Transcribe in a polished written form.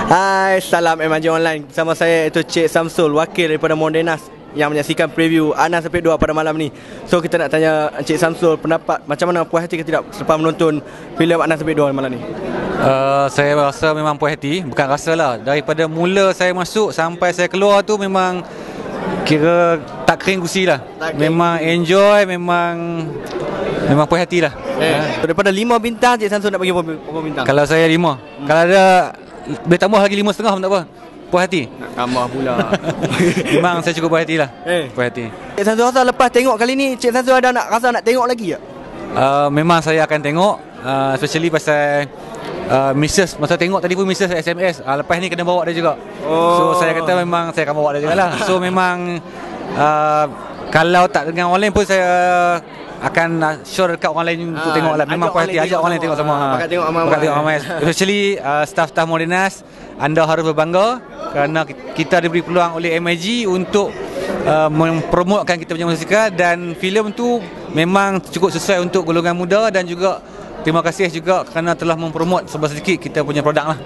Hai, salam MJ Online. Bersama saya itu Cik Samsul, wakil daripada Modenas yang menyaksikan preview Anas Episod 2 pada malam ni. So kita nak tanya Cik Samsul pendapat macam mana, puas hati ke tidak selepas menonton filem Anas Episod 2 malam ni? Saya rasa memang puas hati. Bukan rasa lah, daripada mula saya masuk sampai saya keluar tu memang kira tak kering gusi lah. Memang enjoy, memang puas hati lah. Daripada 5 bintang, Cik Samsul nak bagi berapa bintang? Kalau saya 5, kalau ada boleh tambah lagi 5.5 pun tak apa. Puas hati. Nak tambah pula. Memang saya cukup puas hati lah. Puas hati. Cik Samsul rasa lepas tengok kali ni, Cik Samsul ada rasa nak tengok lagi tak? Memang saya akan tengok, especially pasal Mrs. Masa tengok tadi pun Mrs. SMS, lepas ni kena bawa dia juga. So saya kata memang saya akan bawa dia juga lah. So memang kalau tak dengan orang lain pun saya akan show dekat orang lain untuk tengok lah. Memang puas hati, ajak orang lain tengok sama. Bakat tengok ramai. Especially staff-staff Modenas, anda harus berbangga kerana kita diberi peluang oleh MIG untuk mempromotkan kita punya musikal, dan filem tu memang cukup sesuai untuk golongan muda, dan juga terima kasih juga kerana telah mempromot sebab sedikit kita punya produk lah.